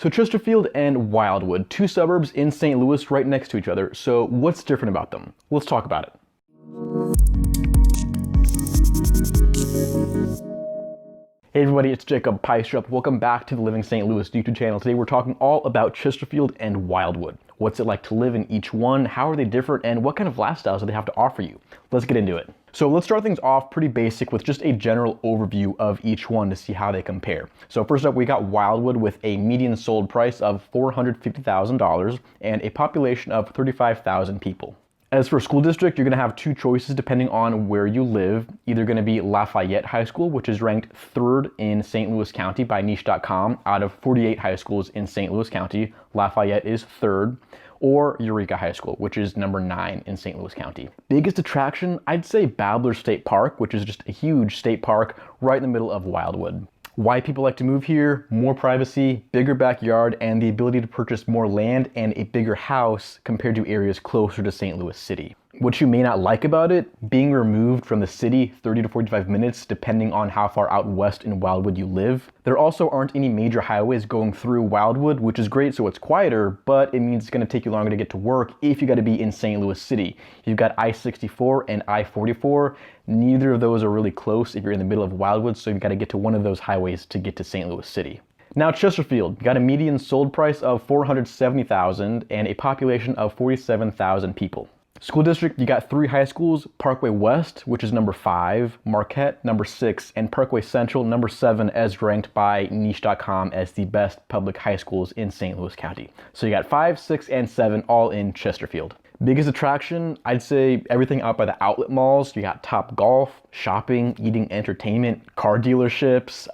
So Chesterfield and Wildwood, two suburbs in St. Louis right next to each other. So what's different about them? Let's talk about it. Hey everybody, it's Jacob Peistrup. Welcome back to the Living St. Louis YouTube channel. Today we're talking all about Chesterfield and Wildwood. What's it like to live in each one? How are they different? And what kind of lifestyles do they have to offer you? Let's get into it. So let's start things off pretty basic with just a general overview of each one to see how they compare. So first up, we got Wildwood with a median sold price of $450,000 and a population of 35,000 people. As for school district, you're going to have two choices depending on where you live. Either going to be Lafayette High School, which is ranked 3rd in St. Louis County by niche.com. Out of 48 high schools in St. Louis County, Lafayette is 3rd. Or Eureka High School, which is number 9 in St. Louis County. Biggest attraction, I'd say Babbler State Park, which is just a huge state park right in the middle of Wildwood. Why people like to move here: more privacy, bigger backyard, and the ability to purchase more land and a bigger house compared to areas closer to St. Louis City. What you may not like about it: being removed from the city 30 to 45 minutes depending on how far out west in Wildwood you live. There also aren't any major highways going through Wildwood, which is great, so it's quieter, but it means it's going to take you longer to get to work if you got to be in St. Louis City. You've got I-64 and I-44. Neither of those are really close if you're in the middle of Wildwood, so you've got to get to one of those highways to get to St. Louis City. Now Chesterfield got a median sold price of $470,000 and a population of 47,000 people. School district, you got 3 high schools: Parkway West, which is number 5, Marquette, number 6, and Parkway Central, number 7, as ranked by niche.com as the best public high schools in St. Louis County. So you got 5, 6, and 7 all in Chesterfield. Biggest attraction, I'd say everything out by the outlet malls. You got Top Golf, shopping, eating, entertainment, car dealerships,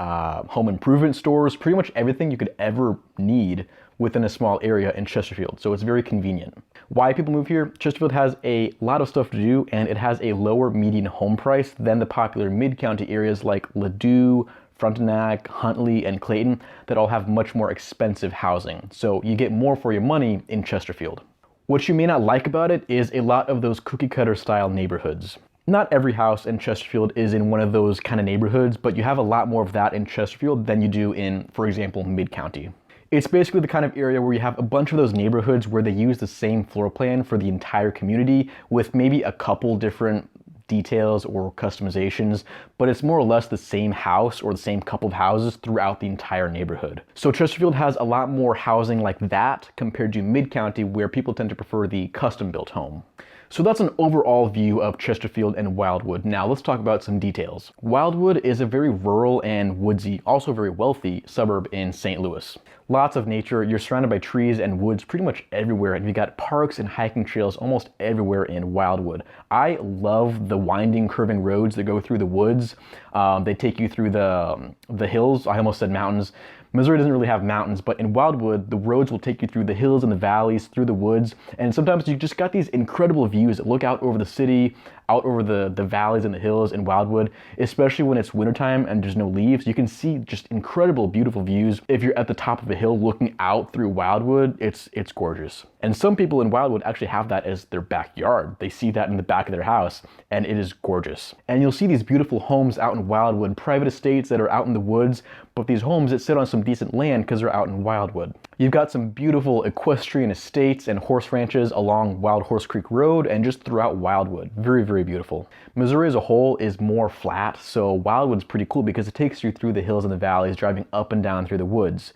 home improvement stores, pretty much everything you could ever need within a small area in Chesterfield. So it's very convenient. Why people move here: Chesterfield has a lot of stuff to do, and it has a lower median home price than the popular mid-county areas like Ladue, Frontenac, Huntley, and Clayton that all have much more expensive housing. So you get more for your money in Chesterfield. What you may not like about it is a lot of those cookie cutter style neighborhoods. Not every house in Chesterfield is in one of those kind of neighborhoods, but you have a lot more of that in Chesterfield than you do in, for example, mid-county. It's basically the kind of area where you have a bunch of those neighborhoods where they use the same floor plan for the entire community with maybe a couple different details or customizations, but it's more or less the same house or the same couple of houses throughout the entire neighborhood. So Chesterfield has a lot more housing like that compared to mid-county, where people tend to prefer the custom-built home. So that's an overall view of Chesterfield and Wildwood. Now let's talk about some details. Wildwood is a very rural and woodsy, also very wealthy suburb in St. Louis. Lots of nature. You're surrounded by trees and woods pretty much everywhere, and you got parks and hiking trails almost everywhere in Wildwood. I love the winding, curving roads that go through the woods. They take you through the hills. I almost said mountains. Missouri doesn't really have mountains, but in Wildwood, the roads will take you through the hills and the valleys, through the woods, and sometimes you just got these incredible views that look out over the city, out over the valleys and the hills in Wildwood, especially when it's wintertime and there's no leaves. You can see just incredible, beautiful views. If you're at the top of a hill looking out through Wildwood, it's gorgeous. And some people in Wildwood actually have that as their backyard. They see that in the back of their house, and it is gorgeous. And you'll see these beautiful homes out in Wildwood, private estates that are out in the woods, but these homes that sit on some decent land because they're out in Wildwood. You've got some beautiful equestrian estates and horse ranches along Wild Horse Creek Road and just throughout Wildwood. Very, very beautiful. Missouri as a whole is more flat, so Wildwood's pretty cool because it takes you through the hills and the valleys, driving up and down through the woods.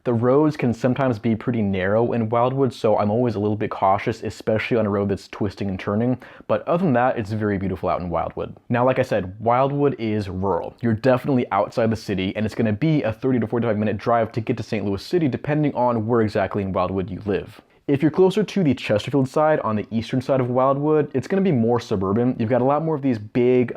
The roads can sometimes be pretty narrow in Wildwood, so I'm always a little bit cautious, especially on a road that's twisting and turning. But other than that, it's very beautiful out in Wildwood. Now, like I said, Wildwood is rural. You're definitely outside the city, and it's going to be a 30 to 45 minute drive to get to St. Louis City, depending on where exactly in Wildwood you live. If you're closer to the Chesterfield side, on the eastern side of Wildwood, it's going to be more suburban. You've got a lot more of these big,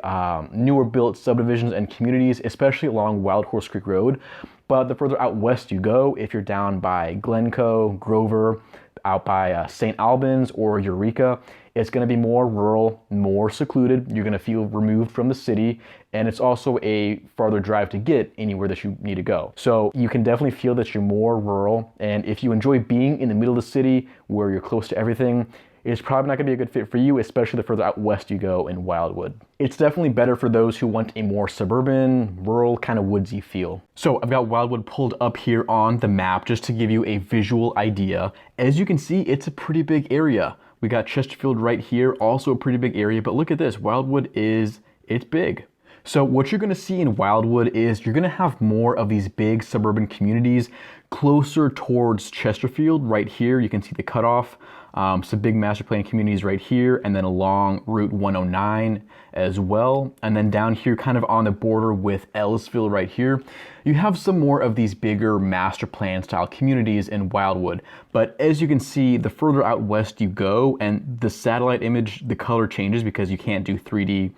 newer built subdivisions and communities, especially along Wild Horse Creek Road. But the further out west you go, if you're down by Glencoe, Grover, out by St. Albans or Eureka, it's going to be more rural, more secluded. You're going to feel removed from the city, and it's also a farther drive to get anywhere that you need to go. So you can definitely feel that you're more rural, and if you enjoy being in the middle of the city where you're close to everything, is probably not going to be a good fit for you, especially the further out west you go in Wildwood. It's definitely better for those who want a more suburban, rural, kind of woodsy feel. So I've got Wildwood pulled up here on the map just to give you a visual idea. As you can see, it's a pretty big area. We got Chesterfield right here, also a pretty big area, but look at this, Wildwood it's big. So what you're gonna see in Wildwood is you're gonna have more of these big suburban communities closer towards Chesterfield right here. You can see the cutoff, some big master plan communities right here, and then along Route 109 as well. And then down here, kind of on the border with Ellisville right here, you have some more of these bigger master plan style communities in Wildwood. But as you can see, the further out west you go, and the satellite image, the color changes because you can't do 3D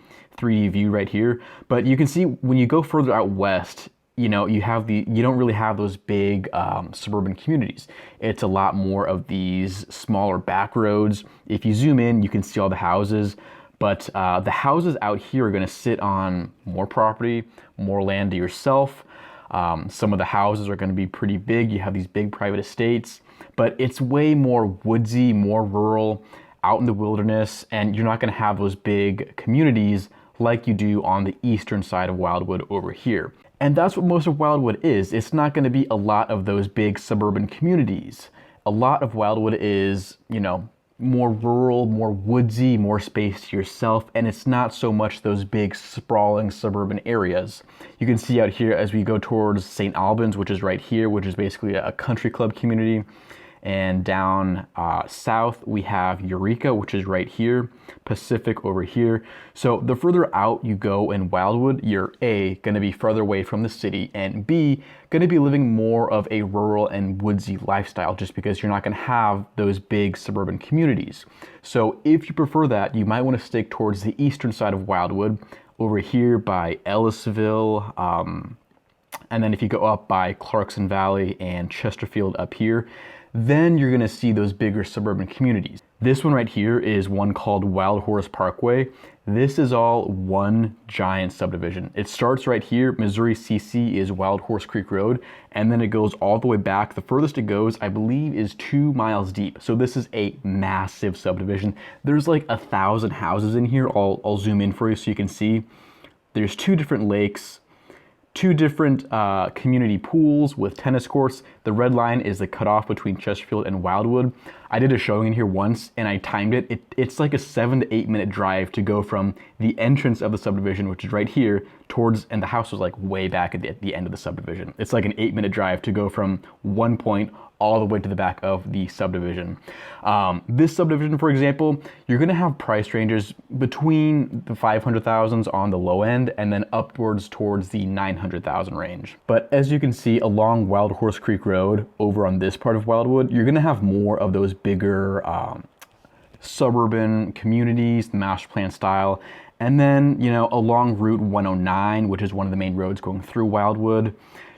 view right here. But you can see when you go further out west, you know, you don't really have those big suburban communities. It's a lot more of these smaller back roads. If you zoom in, you can see all the houses, but the houses out here are gonna sit on more property, more land to yourself. Some of the houses are gonna be pretty big. You have these big private estates, but it's way more woodsy, more rural, out in the wilderness, and you're not gonna have those big communities like you do on the eastern side of Wildwood over here. And that's what most of Wildwood is. It's not going to be a lot of those big suburban communities. A lot of Wildwood is, you know, more rural, more woodsy, more space to yourself, and it's not so much those big sprawling suburban areas. You can see out here as we go towards St. Albans, which is right here, which is basically a country club community. And down south, we have Eureka, which is right here, Pacific over here. So the further out you go in Wildwood, you're A, gonna be further away from the city, and B, gonna be living more of a rural and woodsy lifestyle just because you're not gonna have those big suburban communities. So if you prefer that, you might wanna stick towards the eastern side of Wildwood, over here by Ellisville, and then if you go up by Clarkson Valley and Chesterfield up here, then you're gonna see those bigger suburban communities. This one right here is one called Wild Horse Parkway. This is all one giant subdivision. It starts right here, Missouri CC is Wild Horse Creek Road, and then it goes all the way back. The furthest it goes, I believe, is 2 miles deep. So this is a massive subdivision. There's like 1,000 houses in here. I'll zoom in for you so you can see. There's 2 different lakes, 2 different community pools with tennis courts. The red line is the cutoff between Chesterfield and Wildwood. I did a showing in here once and I timed it. It's like a 7 to 8 minute drive to go from the entrance of the subdivision, which is right here, towards, and the house was like way back at the end of the subdivision. It's like an 8 minute drive to go from one point all the way to the back of the subdivision. This subdivision, for example, you're gonna have price ranges between the 500,000s on the low end and then upwards towards the 900,000 range. But as you can see along Wild Horse Creek Road over on this part of Wildwood, you're gonna have more of those bigger suburban communities, master plan style. And then, you know, along Route 109, which is one of the main roads going through Wildwood,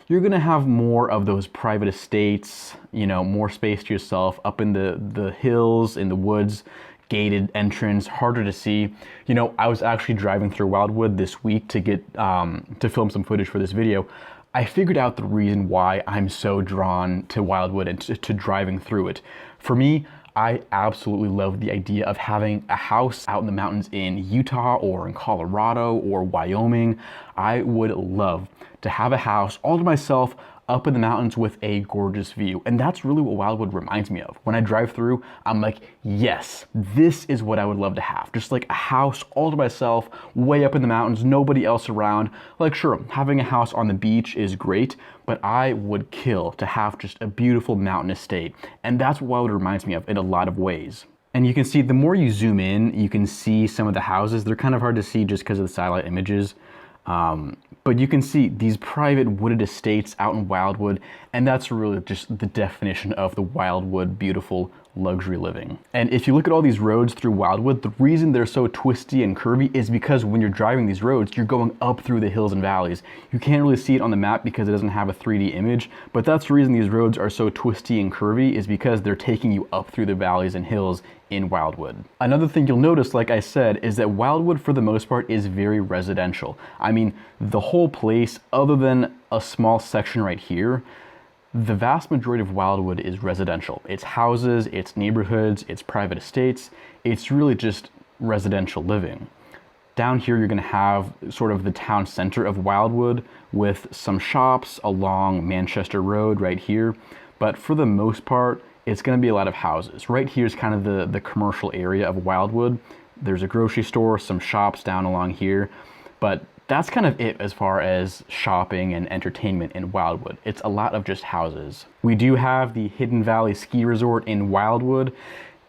you're gonna have more of those private estates, you know, more space to yourself up in the hills, in the woods, gated entrance, harder to see. You know, I was actually driving through Wildwood this week to get, to film some footage for this video. I figured out the reason why I'm so drawn to Wildwood and to driving through it. For me, I absolutely love the idea of having a house out in the mountains in Utah or in Colorado or Wyoming. I would love to have a house all to myself up in the mountains with a gorgeous view. And that's really what Wildwood reminds me of. When I drive through, I'm like, yes, this is what I would love to have. Just like a house all to myself, way up in the mountains, nobody else around. Like, sure, having a house on the beach is great, but I would kill to have just a beautiful mountain estate. And that's what Wildwood reminds me of in a lot of ways. And you can see, the more you zoom in, you can see some of the houses. They're kind of hard to see just because of the satellite images. But you can see these private wooded estates out in Wildwood, and that's really just the definition of the Wildwood beautiful luxury living. And if you look at all these roads through Wildwood, the reason they're so twisty and curvy is because when you're driving these roads, you're going up through the hills and valleys. You can't really see it on the map because it doesn't have a 3D image, but that's the reason these roads are so twisty and curvy, is because they're taking you up through the valleys and hills in Wildwood. Another thing you'll notice, like I said, is that Wildwood for the most part is very residential. I mean, the whole place, other than a small section right here, The vast majority of Wildwood is residential. It's houses, it's neighborhoods, it's private estates. It's really just residential living. Down here, you're going to have sort of the town center of Wildwood with some shops along Manchester Road right here. But for the most part, it's going to be a lot of houses. Right here is kind of the commercial area of Wildwood. There's a grocery store, some shops down along here, but that's kind of it as far as shopping and entertainment in Wildwood. It's a lot of just houses. We do have the Hidden Valley Ski Resort in Wildwood.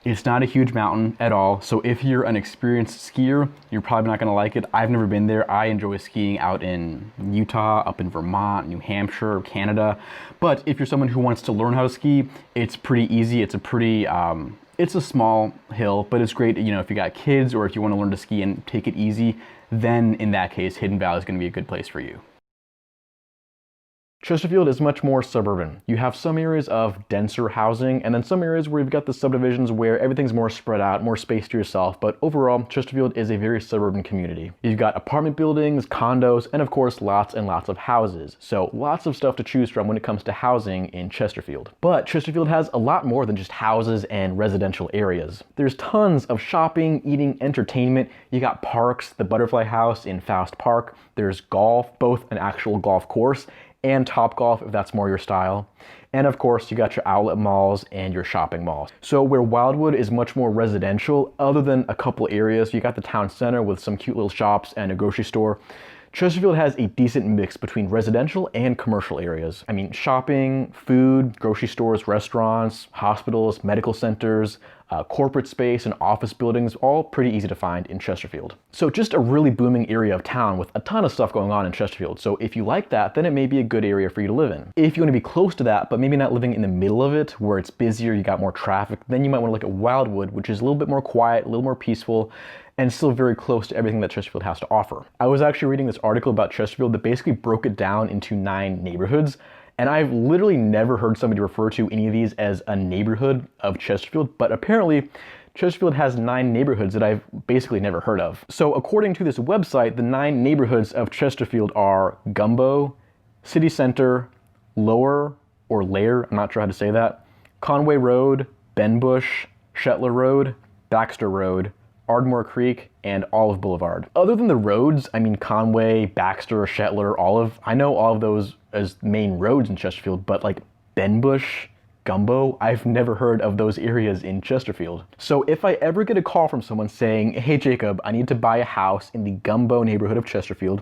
It's not a huge mountain at all, so if you're an experienced skier, you're probably not gonna like it. I've never been there. I enjoy skiing out in Utah, up in Vermont, New Hampshire, Canada. But if you're someone who wants to learn how to ski, it's pretty easy. It's a pretty, it's a small hill, but it's great, you know, if you got kids or if you wanna learn to ski and take it easy, then in that case, Hidden Valley is gonna be a good place for you. Chesterfield is much more suburban. You have some areas of denser housing and then some areas where you've got the subdivisions where everything's more spread out, more space to yourself, but overall, Chesterfield is a very suburban community. You've got apartment buildings, condos, and of course, lots and lots of houses. So lots of stuff to choose from when it comes to housing in Chesterfield. But Chesterfield has a lot more than just houses and residential areas. There's tons of shopping, eating, entertainment. You got parks, the Butterfly House in Faust Park. There's golf, both an actual golf course and Topgolf if that's more your style. And of course, you got your outlet malls and your shopping malls. So where Wildwood is much more residential, other than a couple areas, you got the town center with some cute little shops and a grocery store. Chesterfield has a decent mix between residential and commercial areas. I mean, shopping, food, grocery stores, restaurants, hospitals, medical centers, corporate space and office buildings, all pretty easy to find in Chesterfield. So just a really booming area of town with a ton of stuff going on in Chesterfield. So if you like that, then it may be a good area for you to live in. If you want to be close to that, but maybe not living in the middle of it where it's busier, you got more traffic, then you might want to look at Wildwood, which is a little bit more quiet, a little more peaceful, and still very close to everything that Chesterfield has to offer. I was actually reading this article about Chesterfield that basically broke it down into 9 neighborhoods. And I've literally never heard somebody refer to any of these as a neighborhood of Chesterfield, but apparently Chesterfield has 9 neighborhoods that I've basically never heard of. So according to this website, the 9 neighborhoods of Chesterfield are Gumbo, City Center, Lower, or Lair, I'm not sure how to say that, Conway Road, Benbush, Shetler Road, Baxter Road, Ardmore Creek, and Olive Boulevard. Other than the roads, I mean Conway, Baxter, Shetler, Olive, I know all of those as main roads in Chesterfield, but like Benbush, Gumbo, I've never heard of those areas in Chesterfield. So if I ever get a call from someone saying, hey Jacob, I need to buy a house in the Gumbo neighborhood of Chesterfield,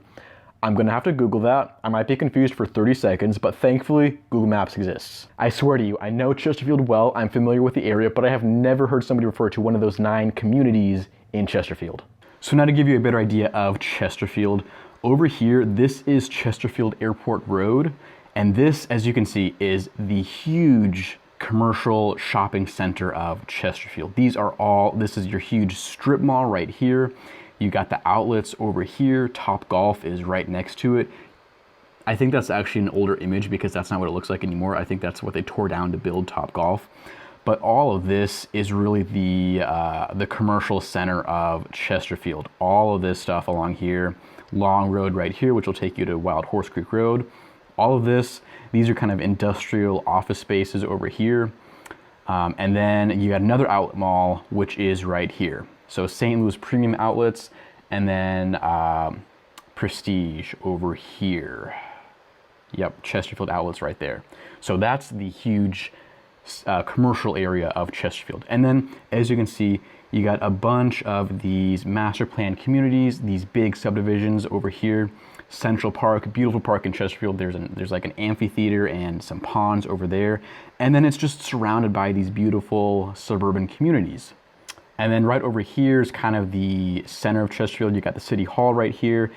I'm gonna have to Google that. I might be confused for 30 seconds, but thankfully, Google Maps exists. I swear to you, I know Chesterfield well, I'm familiar with the area, but I have never heard somebody refer to one of those 9 communities in Chesterfield. So now to give you a better idea of Chesterfield, over here, this is Chesterfield Airport Road, and this, as you can see, is the huge commercial shopping center of Chesterfield. This is your huge strip mall right here. You got the outlets over here. Topgolf is right next to it. I think that's actually an older image because that's not what it looks like anymore. I think that's what they tore down to build Topgolf. But all of this is really the commercial center of Chesterfield. All of this stuff along here, Long Road right here, which will take you to Wild Horse Creek Road. All of this, these are kind of industrial office spaces over here. And then you got another outlet mall, which is right here. So St. Louis Premium Outlets, and then Prestige over here. Yep, Chesterfield Outlets right there. So that's the huge commercial area of Chesterfield. And then, as you can see, you got a bunch of these master plan communities, these big subdivisions over here. Central Park, beautiful park in Chesterfield. There's like an amphitheater and some ponds over there. And then it's just surrounded by these beautiful suburban communities. And then right over here is kind of the center of Chesterfield. You got the City Hall right here.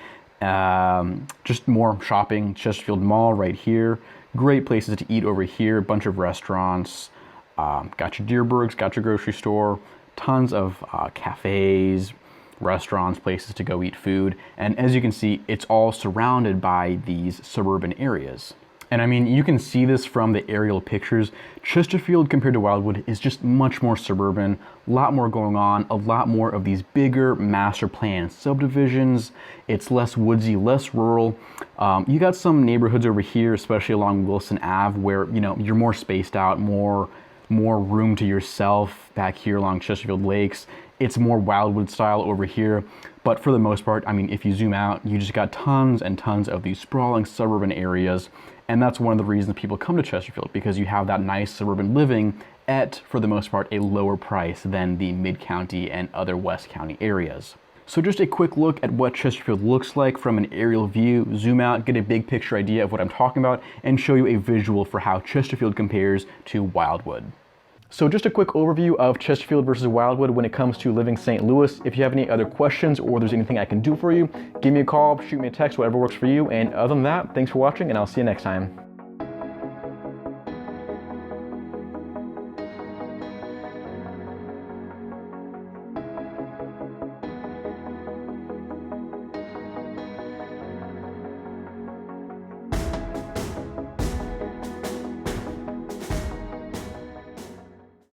Just more shopping. Chesterfield Mall right here. Great places to eat over here. A bunch of restaurants. Got your Deerbergs, got your grocery store. Tons of cafes, restaurants, places to go eat food. And as you can see, it's all surrounded by these suburban areas. And I mean, you can see this from the aerial pictures. Chesterfield compared to Wildwood is just much more suburban, a lot more going on, a lot more of these bigger master plan subdivisions. It's less woodsy, less rural. You got some neighborhoods over here, especially along Wilson Ave, where, you know, you're more spaced out, more room to yourself. Back here along Chesterfield Lakes, it's more Wildwood style over here. But for the most part, I mean, if you zoom out, you just got tons and tons of these sprawling suburban areas. And that's one of the reasons people come to Chesterfield, because you have that nice suburban living at, for the most part, a lower price than the Mid-County and other West County areas. So just a quick look at what Chesterfield looks like from an aerial view, zoom out, get a big picture idea of what I'm talking about, and show you a visual for how Chesterfield compares to Wildwood. So just a quick overview of Chesterfield versus Wildwood when it comes to living St. Louis. If you have any other questions or there's anything I can do for you, give me a call, shoot me a text, whatever works for you. And other than that, thanks for watching, and I'll see you next time.